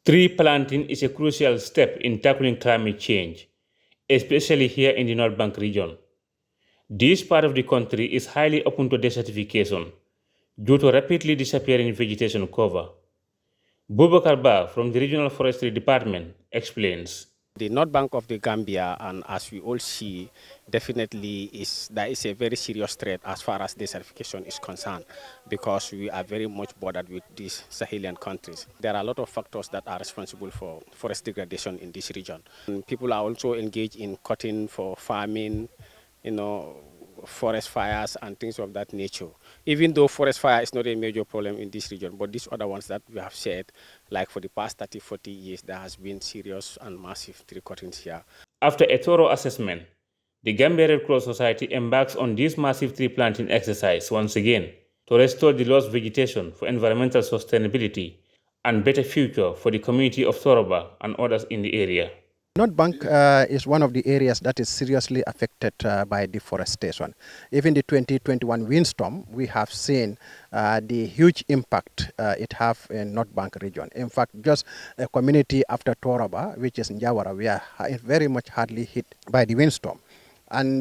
Tree planting is a crucial step in tackling climate change, especially here in the North Bank region. This part of the country is highly open to desertification due to rapidly disappearing vegetation cover. Bubakar Ba from the Regional Forestry Department explains. The north bank of the Gambia, and as we all see, definitely there is a very serious threat as far as desertification is concerned, because we are very much bordered with these Sahelian countries. There are a lot of factors that are responsible for forest degradation in this region. And people are also engaged in cutting for farming, you know, forest fires and things of that nature. Even though forest fire is not a major problem in this region, but these other ones that we have said, like for the past 30, 40 years, there has been serious and massive tree cuttings here. After a thorough assessment, the Gambia Red Cross Society embarks on this massive tree planting exercise once again to restore the lost vegetation for environmental sustainability and better future for the community of Tooroba and others in the area. North Bank is one of the areas that is seriously affected by deforestation. Even the 2021 windstorm, we have seen the huge impact it have in North Bank region. In fact, just a community after Tooroba, which is in Jawara, we are very much hardly hit by the windstorm. And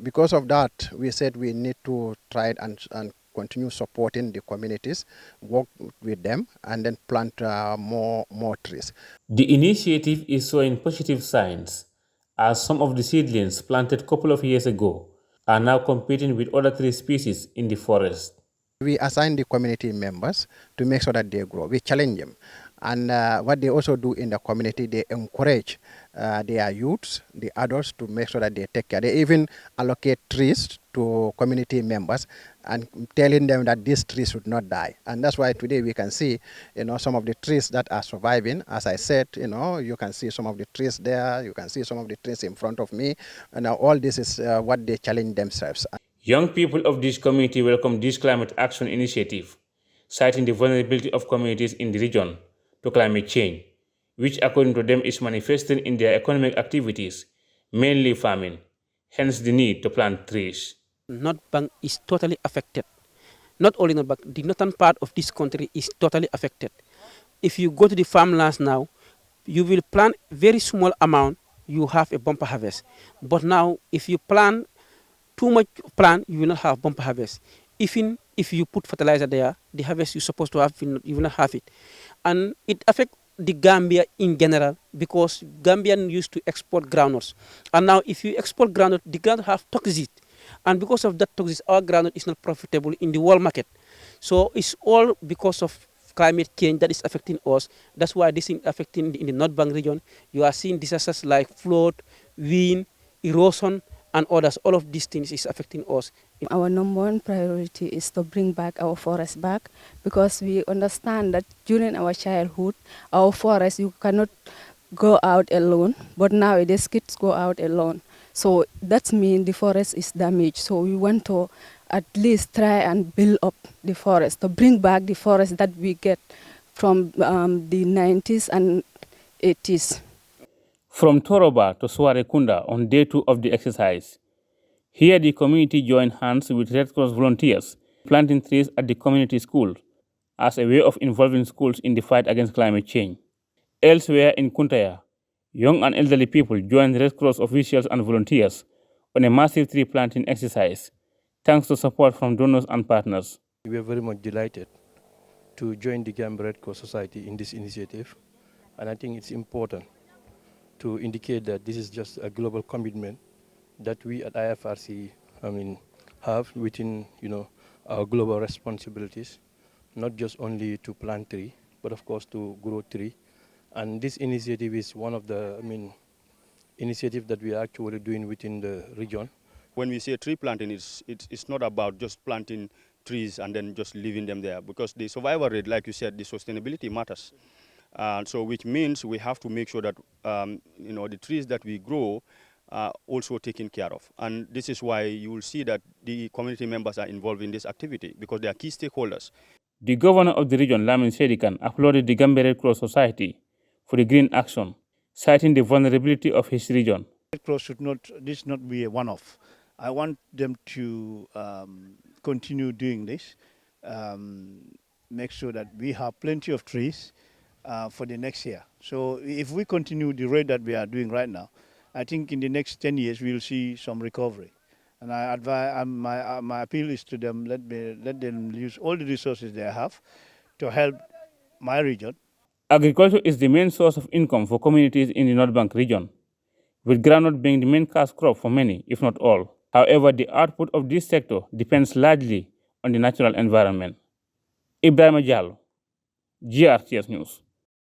because of that, we said we need to try and continue supporting the communities, work with them, and then plant more trees. The initiative is showing positive signs as some of the seedlings planted a couple of years ago are now competing with other tree species in the forest. We assign the community members to make sure that they grow. We challenge them. And what they also do in the community, they encourage their youths, the adults, to make sure that they take care. They even allocate trees to community members and telling them that these trees should not die. And that's why today we can see, some of the trees that are surviving. As I said, you can see some of the trees there. You can see some of the trees in front of me. And all this is what they challenge themselves. Young people of this community welcome this climate action initiative, citing the vulnerability of communities in the region to climate change, which according to them is manifesting in their economic activities, mainly farming, hence the need to plant trees. North Bank is totally affected. Not only North Bank, the northern part of this country is totally affected. If you go to the farmlands now, you will plant very small amount, you have a bumper harvest. But now, if you plant too much plant, you will not have bumper harvest. Even if you put fertilizer there, the harvest you're supposed to have, you will not have it. And it affects the Gambia in general, because Gambian used to export groundnuts. And now if you export groundnut, the groundnut have toxicity. And because of that toxicity, our groundnut is not profitable in the world market. So it's all because of climate change that is affecting us. That's why this is affecting in the North Bank region. You are seeing disasters like flood, wind, erosion, and others. All of these things is affecting us. Our number one priority is to bring back our forest back, because we understand that during our childhood, our forest, you cannot go out alone, but nowadays kids go out alone. So that means the forest is damaged. So we want to at least try and build up the forest, to bring back the forest that we get from the 90s and 80s. From Tooroba to Suwareh Kunda on day 2 of the exercise. Here the community joined hands with Red Cross volunteers, planting trees at the community school as a way of involving schools in the fight against climate change. Elsewhere in Kuntair, young and elderly people joined Red Cross officials and volunteers on a massive tree planting exercise, thanks to support from donors and partners. We are very much delighted to join the Gambia Red Cross Society in this initiative, and I think it's important to indicate that this is just a global commitment that we at IFRC have within our global responsibilities, not just only to plant tree, but of course to grow tree. And this initiative is one of the initiatives that we are actually doing within the region. When we say tree planting, it's not about just planting trees and then just leaving them there, because the survival rate, like you said, the sustainability matters. So which means we have to make sure that the trees that we grow are also taken care of. And this is why you will see that the community members are involved in this activity, because they are key stakeholders. The governor of the region, Lamin Sedikan, applauded the Gambia Red Cross Society for the green action, citing the vulnerability of his region. Red Cross should not be a one-off. I want them to continue doing this, make sure that we have plenty of trees, for the next year. So if we continue the rate that we are doing right now, I think in the next 10 years we will see some recovery. And I advise, my appeal is to them, let them use all the resources they have to help my region. Agriculture is the main source of income for communities in the North Bank region, with groundnut being the main cash crop for many, if not all. However, the output of this sector depends largely on the natural environment. Ebrima Jallow, GRTS News.